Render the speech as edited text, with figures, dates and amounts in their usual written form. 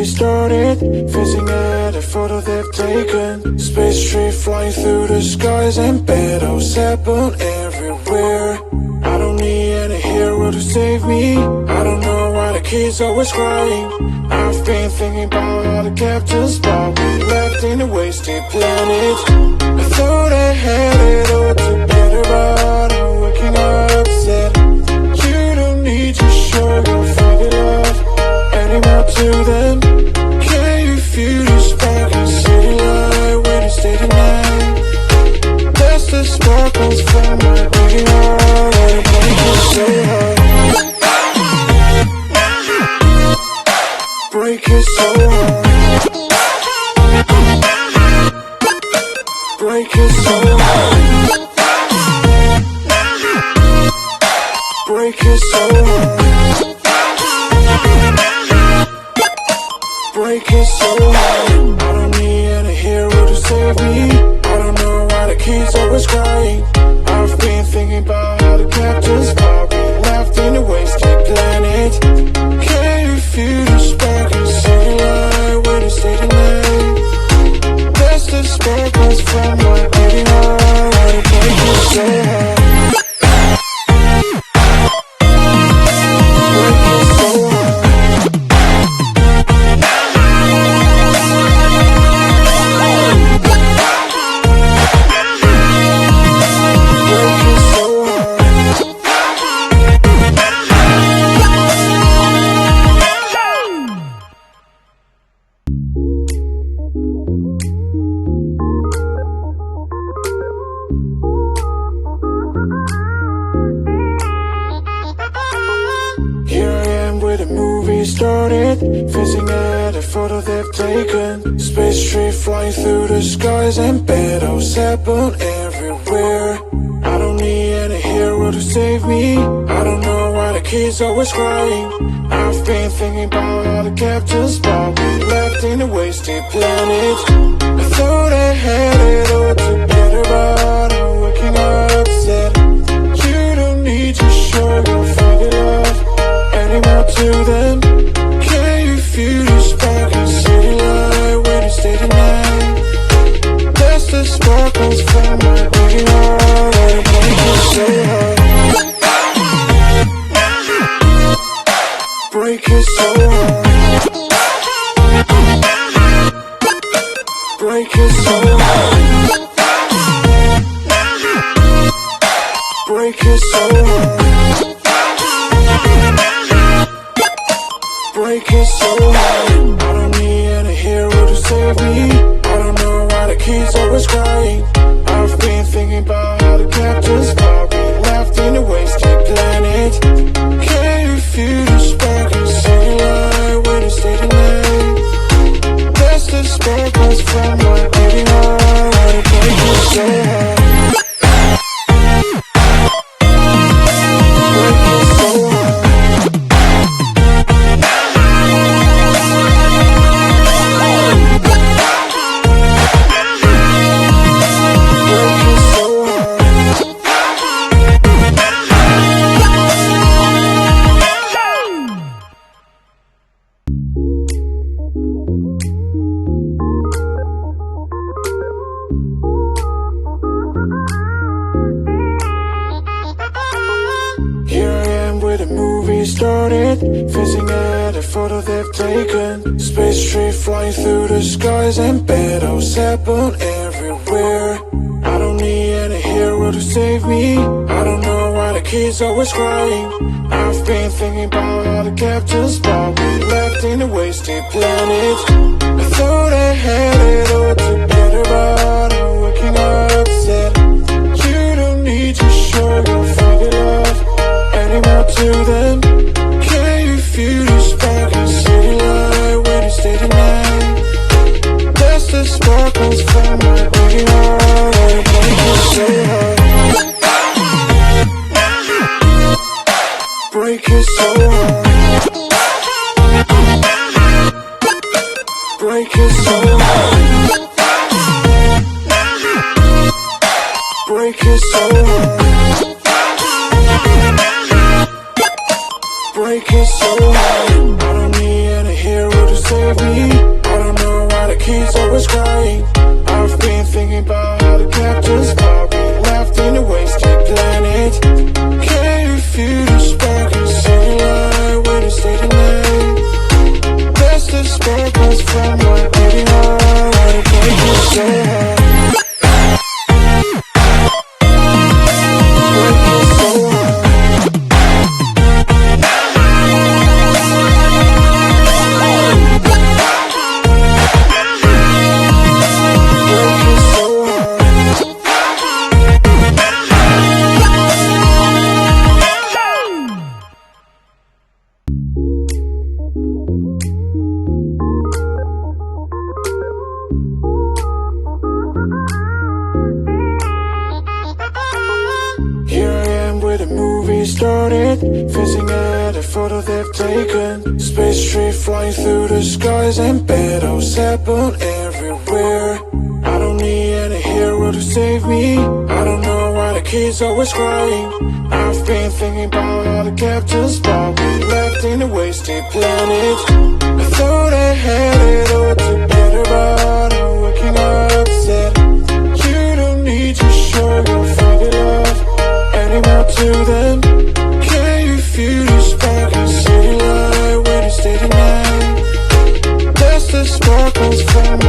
movie started, fizzing at a photo they've taken. Space tree flying through the skies and battles happen everywhere. I don't need any hero to save me. I don't know why the kids always crying. I've been thinking about all the captains, but we left in a wasted planet. I thought I had it all together, but I'm waking up sad. You don't need to show your fairy love anymore to them. Can you feel the spark in city light when you stay tonight? That's the sparkles from my breaking heart, and it breaks me so hard. Break it so hard. Break it so hard. Break it so hard. Break it so hard. I don't need any hero to save me. I don't know why the kids always crying. I've been thinking about how the captains probably left in a wasted planet. Can you feel the spark in city light when you stay tonight? That's the sparkles from my beating heart, and it breaks me so hard. Break it so hard. Break it so hard. Here I am where the movie started, fizzing at a photo they've taken. Space tree flying through the skies and battles happen everywhere. I don't need any hero to save me. I don't know why the kids always crying. I've been thinking about all the captains, but we left in a wasted planet. I thought I had it all together, but I'm waking up sad. You don't need to show your fairy love anymore to them. Can you feel the spark in city light when you stay tonight? That's the sparkles from my breaking heart, and it breaks me so hard. Break it so hard. Break it so hard. Break it so hard. Break it so hard. I don't need any hero to save me. I don't know why the kids always crying. I've been thinking about how the captains probably left in a wasted planet. Can you feel the spark in city light when you stay tonight? That's the sparkles from my beating heart, and it breaks me so hard. Break it so hard. Break it so hard. Here I am where the movie started, fizzing at a photo they've taken. Space tree flying through the skies and battles happen everywhere. I don't need any hero to save me. I don't know why the kids always crying. I've been thinking about all the captains, but we left in a wasted planet. I thought I had it all together, but I'm waking up sad. You don't need to show your fairy love anymore to them. Can you feel the spark in city light when you stay tonight? That's the sparkles from my breaking heart, and it breaks me so hard. Break it so hard. Break it so hard. Break it so hard. Break it so hard. I don't need any hero to save me. sparkles from my beating heart. Wanna break you so hard. Break you so hard. Break you so hard. Here I am where the movie started, facing at a photo they've taken. Space tree flying through the skies and battles happen everywhere. I don't need any hero to save me. I don't know why the kids always crying. I've been thinking about all the captains, but we left in a wasted planet. I thought I had it all together, but I'm waking up sad. You don't need to show your faded love anymore to them. Can you feel the spark in city light when you stay tonight? That's the sparkles from